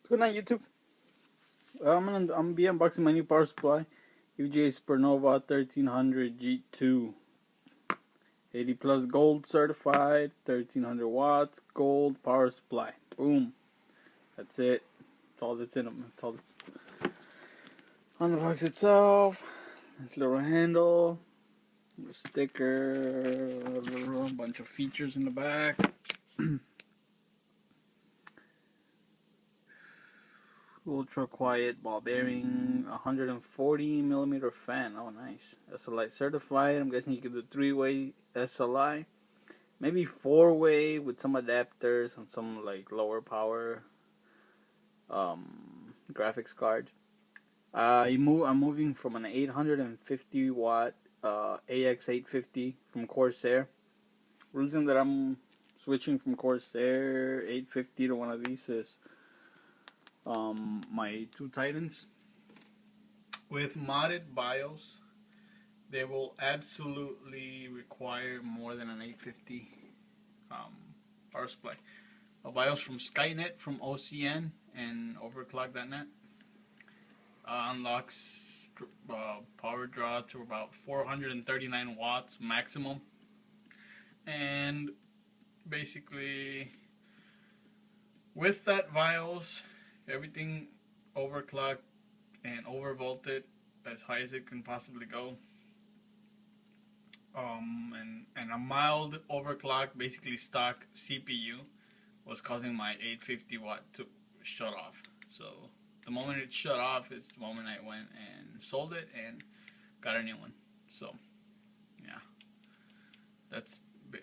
What's going on, YouTube? I'm gonna be unboxing my new power supply, EVGA SuperNova 1300 G2, 80 plus gold certified, 1300 watts, gold power supply. Boom. That's it. That's all that's in them. That's all that's on the box itself. This little handle, the sticker, a bunch of features in the back. Ultra quiet ball bearing, 140 millimeter fan. Oh, nice. SLI certified. I'm guessing you could do 3-way SLI, maybe 4-way with some adapters and some like lower power graphics card. I'm moving from an 850 watt AX850 from Corsair. Reason that I'm switching from Corsair 850 to one of these is my two Titans with modded BIOS, they will absolutely require more than an 850 power supply. A BIOS from Skynet, from OCN, and Overclocked.net unlocks power draw to about 439 watts maximum, and basically with that BIOS, everything overclocked and overvolted as high as it can possibly go. And a mild overclock, basically stock CPU, was causing my 850 watt to shut off. So the moment it shut off is the moment I went and sold it and got a new one. So yeah, that's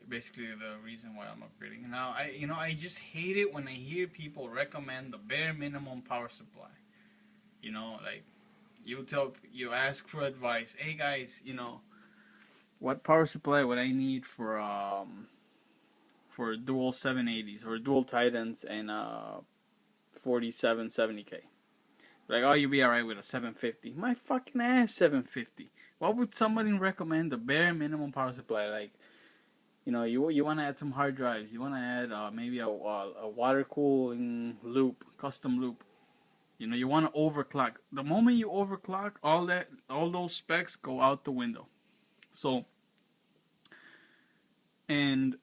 basically the reason why I'm upgrading. Now, I just hate it when I hear people recommend the bare minimum power supply. Like you ask for advice. Hey guys, what power supply would I need for dual 780s or dual Titans and 4770K? Like, oh, you'll be alright with a 750. My fucking ass, 750. Why would somebody recommend the bare minimum power supply? Like, you want to add some hard drives. You want to add maybe a water cooling loop, custom loop. You want to overclock. The moment you overclock, all those specs go out the window. So, and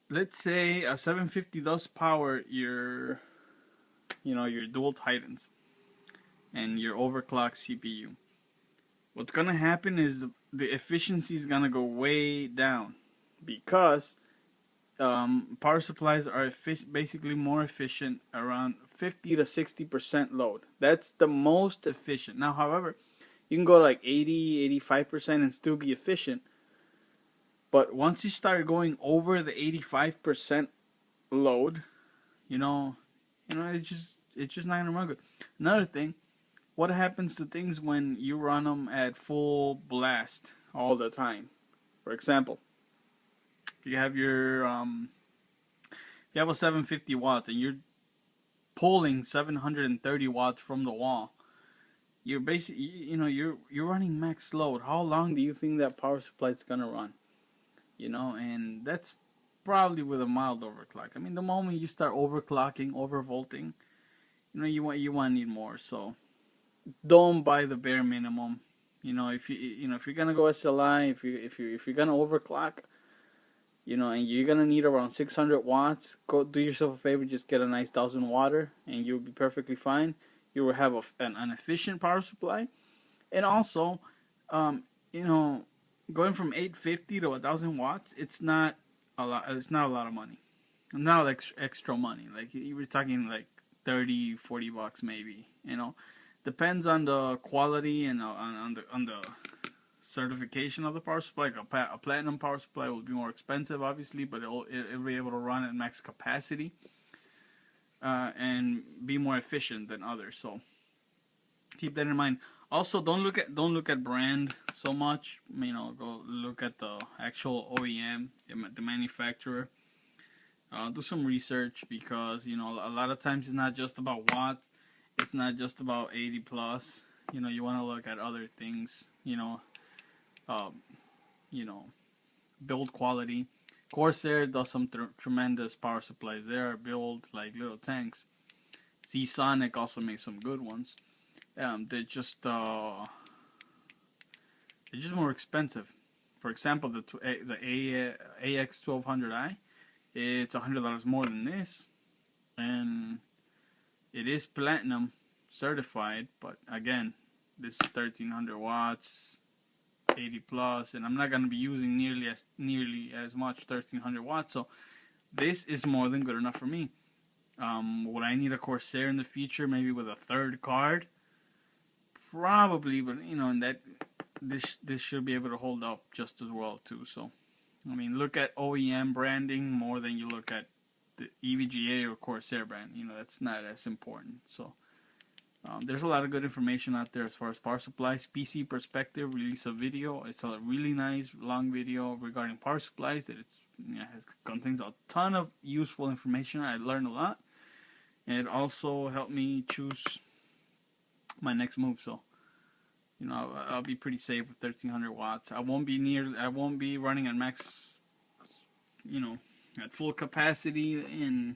let's say a 750 does power your dual Titans and your overclocked CPU. What's gonna happen is the efficiency is gonna go way down, because power supplies are basically more efficient around 50 to 60% load. That's the most efficient. Now, however, you can go like 80, 85% and still be efficient. But once you start going over the 85% load, it's just not gonna run good. Another thing, what happens to things when you run them at full blast all the time? For example, you have your you have a 750 watts and you're pulling 730 watts from the wall. You're basically, you're running max load. How long do you think that power supply is gonna run? And that's probably with a mild overclock. I mean, the moment you start overclocking, overvolting, you want to need more. So don't buy the bare minimum. If you're gonna go SLI, if you're gonna overclock, and you're gonna need around 600 watts, go do yourself a favor, just get a nice 1000 water, and you'll be perfectly fine. You will have an efficient power supply, and also, going from 850 to 1000 watts, it's not a lot. It's not a lot of money. Not like extra money. Like you were talking like 30, 40 bucks maybe. Depends on the quality and on the certification of the power supply. Like a platinum power supply will be more expensive, obviously, but it'll be able to run at max capacity and be more efficient than others. So keep that in mind. Also, don't look at brand so much. Go look at the actual OEM, the manufacturer. Do some research, because a lot of times it's not just about watts. It's not just about 80 plus. You want to look at other things. Build quality. Corsair does some tremendous power supplies. They are built like little tanks. Sonic also makes some good ones. They're just more expensive. For example, the AX1200i, it's $100 more than this, and it is platinum certified. But again, this is 1300 watts, 80 plus, and I'm not gonna be using nearly as much 1300 watts. So this is more than good enough for me. Would I need a Corsair in the future? Maybe with a third card, probably. But you know, and that this should be able to hold up just as well too. So I mean, look at OEM branding more than you look at the EVGA or Corsair brand. You know, that's not as important. So there's a lot of good information out there as far as power supplies. PC Perspective released a video. It's a really nice long video regarding power supplies that it contains a ton of useful information. I learned a lot, and it also helped me choose my next move. So you know, I'll be pretty safe with 1300 watts. I won't be running at max, you know, at full capacity, and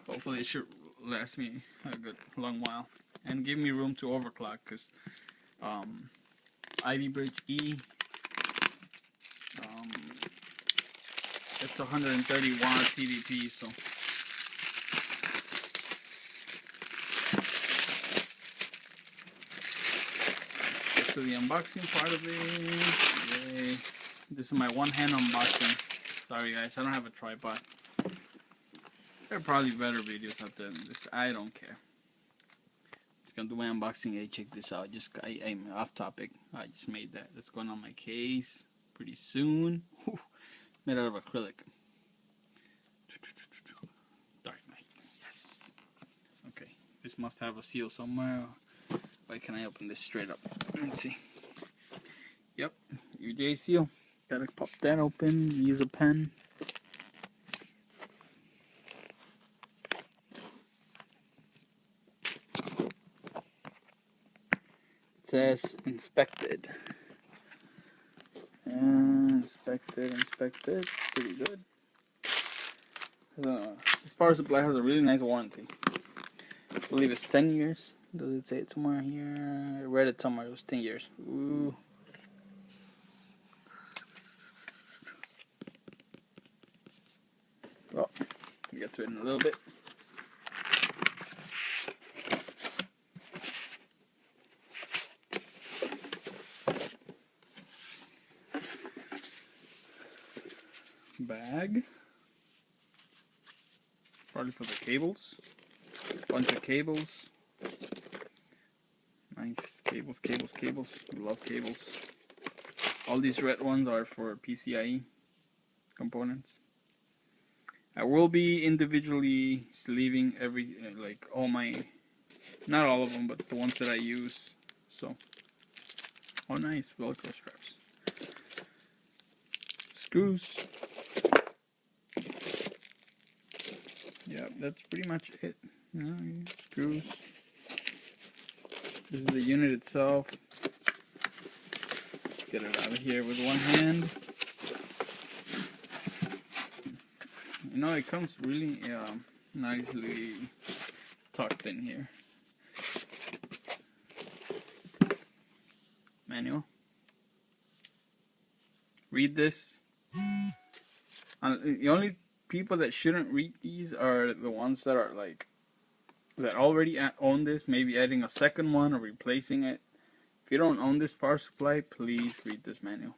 hopefully it should last me a good long while and give me room to overclock, because Ivy Bridge E, it's 130 watt TDP, so get to the unboxing part of it. Yay. This is my one-hand unboxing. Sorry guys, I don't have a tripod. There are probably better videos out there than this. I don't care. Just gonna do my unboxing. Hey, check this out. I'm off topic. I just made that. That's going on my case pretty soon. Whew. Made out of acrylic. Dark Knight. Yes. Okay. This must have a seal somewhere. Why can't I open this straight up? Let's see. Yep. UJ seal. Gotta pop that open. Use a pen. It says inspected. And inspected. Pretty good. This power supply has a really nice warranty. I believe it's 10 years. Does it say it somewhere here? I read it somewhere. It was 10 years. Ooh. Well, we'll get to it in a little bit. Bag. Probably for the cables. Bunch of cables. Nice. Cables. We love cables. All these red ones are for PCIe components. I will be individually sleeving all my, not all of them, but the ones that I use. So, oh nice, Velcro straps. Screws. Yeah, that's pretty much it. Screws. This is the unit itself. Get it out of here with one hand. You know, it comes really nicely tucked in here. Manual. Read this. The only people that shouldn't read these are the ones that are that already own this, maybe adding a second one or replacing it. If you don't own this power supply, please read this manual.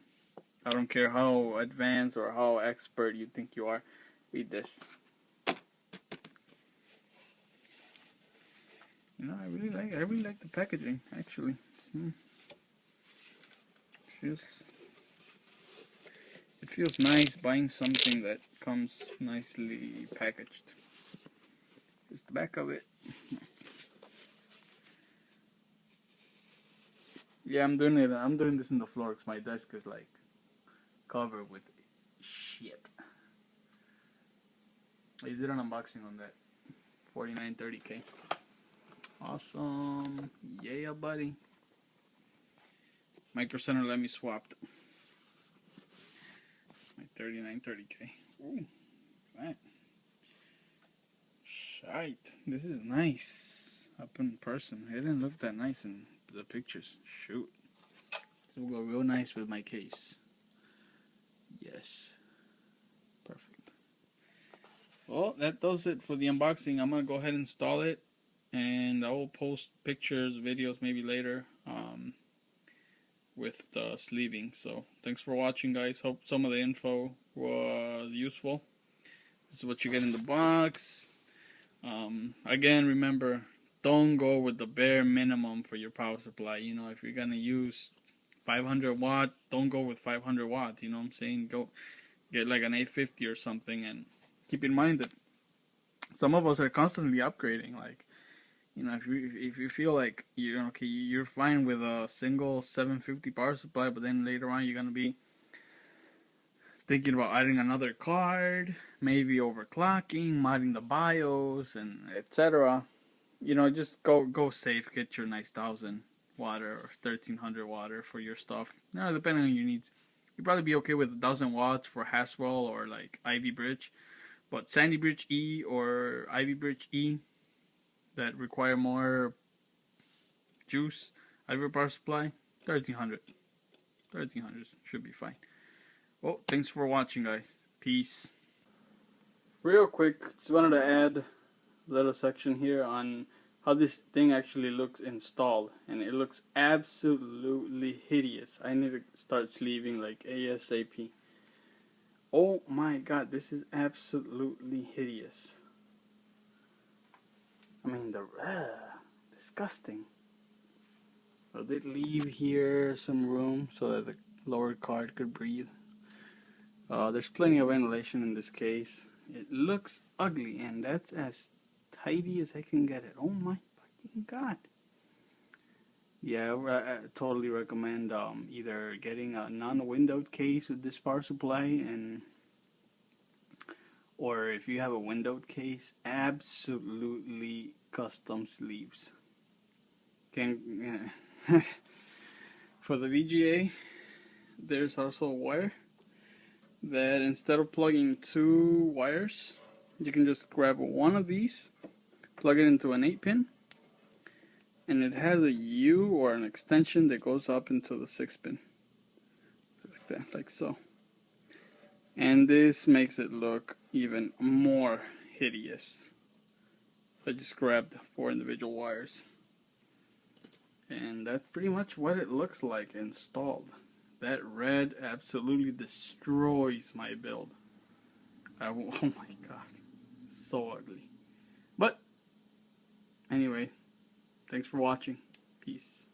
I don't care how advanced or how expert you think you are. Read this. You know, I really like the packaging, actually. It feels nice buying something that comes nicely packaged. Here's the back of it. Yeah, I'm doing this in the floor because my desk is covered with shit. I did an unboxing on that 4930K. Awesome. Yeah, buddy. Micro Center let me swap my 3930K. Ooh, that. Shite. This is nice. up in person. It didn't look that nice in the pictures. Shoot. So we'll go real nice with my case. Yes. Perfect. Well, that does it for the unboxing. I'm going to go ahead and install it. And I will post pictures, videos maybe later with the sleeving. So thanks for watching, guys. Hope some of the info was useful. This is what you get in the box. Again, remember, don't go with the bare minimum for your power supply. You know, if you're going to use 500 watt, don't go with 500 watt. You know what I'm saying? Go get like an 850 or something. And keep in mind that some of us are constantly upgrading. Like, you know, if you feel like you're fine with a single 750 power supply, but then later on you're gonna be thinking about adding another card, maybe overclocking, modding the BIOS, and etc. You know, just go safe. Get your nice 1000 watt or 1300 watt for your stuff. Now, depending on your needs, you'd probably be okay with 1000 watts for Haswell or like Ivy Bridge, but Sandy Bridge E or Ivy Bridge E that require more juice out of your power supply, 1300. 1300 should be fine. Well, thanks for watching, guys. Peace. Real quick, just wanted to add a little section here on how this thing actually looks installed, and it looks absolutely hideous. I need to start sleeving like ASAP. Oh my god, this is absolutely hideous. I mean, disgusting. I did leave here some room so that the lower card could breathe. There's plenty of ventilation in this case. It looks ugly, and that's as tidy as I can get it. Oh my fucking god. Yeah, I totally recommend either getting a non-windowed case with this power supply, or if you have a windowed case, absolutely custom sleeves. For the VGA, there's also a wire that instead of plugging 2 wires, you can just grab one of these, plug it into an 8-pin, and it has a U or an extension that goes up into the 6-pin, like that, like so. And this makes it look even more hideous. I just grabbed 4 individual wires, and that's pretty much what it looks like installed. That red absolutely destroys my build. Oh my god, so ugly. But anyway, thanks for watching. Peace.